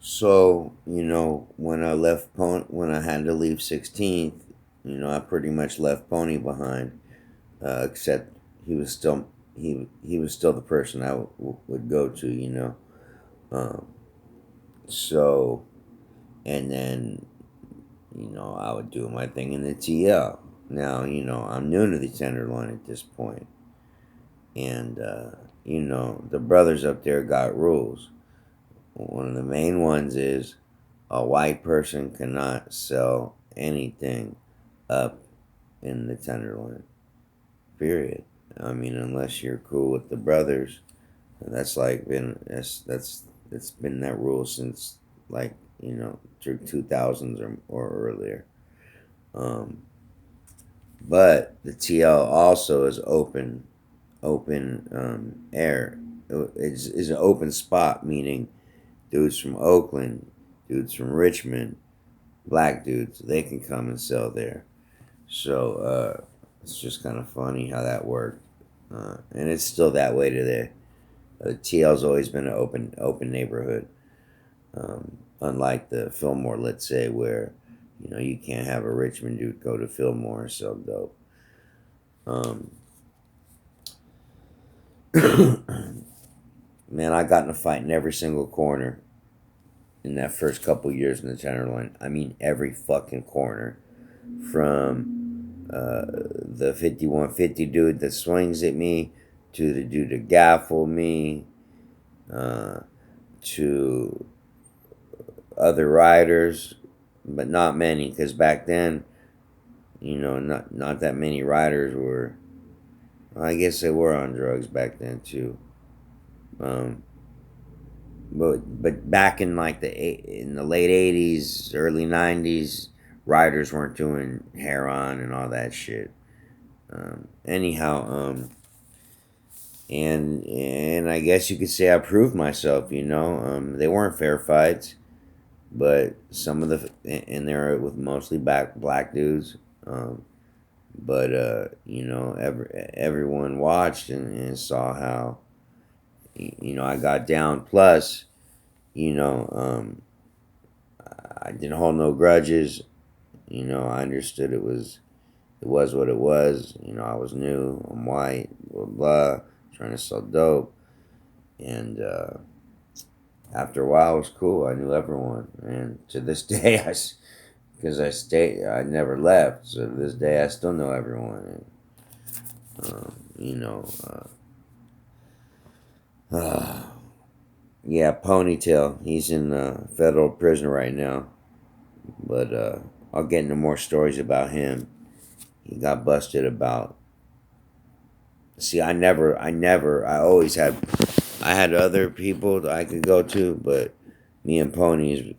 So, when I had to leave 16th, I pretty much left Pony behind, except he was still he was still the person I would go to. Um, so, and then I would do my thing in the TL. Now, I'm new to the Tenderloin at this point, and the brothers up there got rules. One of the main ones is a white person cannot sell anything up in the Tenderloin. Period. I mean, unless you're cool with the brothers, that's like been that's it's been that rule since like through 2000s or earlier. Um, but the TL also is open air. It's an open spot, meaning dudes from Oakland, dudes from Richmond, black dudes, they can come and sell there. So it's just kind of funny how that worked, and it's still that way today. TL's always been an open neighborhood, unlike the Fillmore, let's say, where you can't have a Richmond dude go to Fillmore and sell dope. Um, Man, I got in a fight in every single corner in that first couple years in the Tenderloin. I mean, every fucking corner, from the 5150 dude that swings at me, to the dude that gaffled me, uh, to other riders, but not many, because back then, not that many riders were. I guess they were on drugs back then too. Um, but back in like in the late '80s, early '90s, riders weren't doing heroin and all that shit. Anyhow, and I guess you could say I proved myself. They weren't fair fights, but some of the and there with mostly black dudes. But everyone watched and saw how I got down. Plus, you know, um, I didn't hold no grudges. I understood it was what it was. I was new. I'm white. Blah blah. Trying to sell dope, and after a while, it was cool. I knew everyone, and to this day, because I stayed, I never left. So to this day, I still know everyone. And, yeah, Ponytail. He's in federal prison right now, but I'll get into more stories about him. He got busted about. See, I always I had other people that I could go to, but me and Pony's,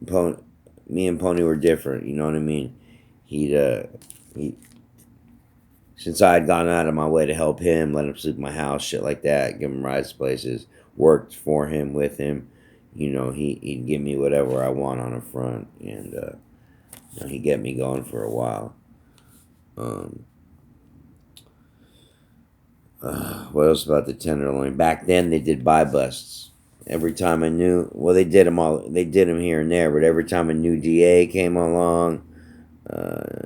Pony, me and Pony were different. You know what I mean? He, since I had gone out of my way to help him, let him sleep in my house, shit like that, give him rides to places, worked for him, with him, he'd give me whatever I want on the front, and he'd get me going for a while. Um, what else about the Tenderloin? Back then, they did buy busts. Every time I knew, well, they did them all. They did them here and there, but every time a new DA came along,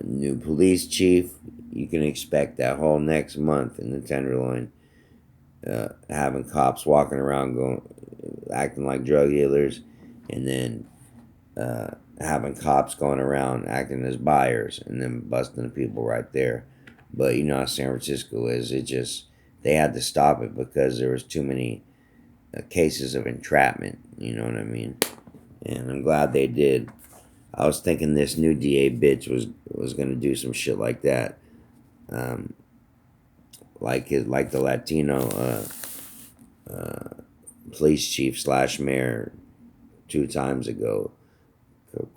new police chief, you can expect that whole next month in the Tenderloin, having cops walking around going, acting like drug dealers, and then having cops going around acting as buyers, and then busting the people right there. But you know how San Francisco is. It just they had to stop it because there was too many cases of entrapment. You know what I mean? And I'm glad they did. I was thinking this new DA bitch was gonna do some shit like that, um, like the Latino police chief slash mayor 2 times ago.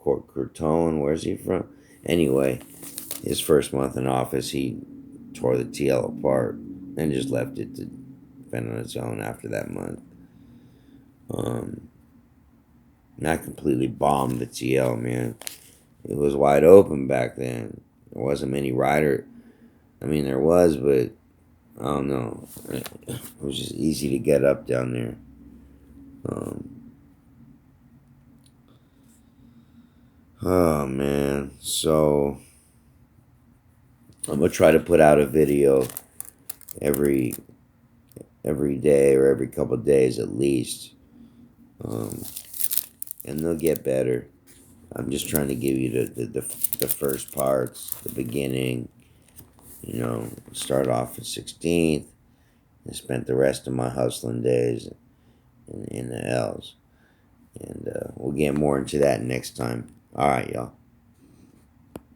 Cortone, where's he from? Anyway, his first month in office, he tore the TL apart and just left it to fend on its own after that month. Um, Not completely bombed the TL, man. It was wide open back then. There wasn't many rider. I mean, there was, but I don't know. It was just easy to get up down there. Um, Oh man. So I'm gonna try to put out a video every every day or every couple of days at least. Um, and they'll get better. I'm just trying to give you the first parts, the beginning. You know, start off at 16th and spent the rest of my hustling days in the L's. And we'll get more into that next time. All right, y'all.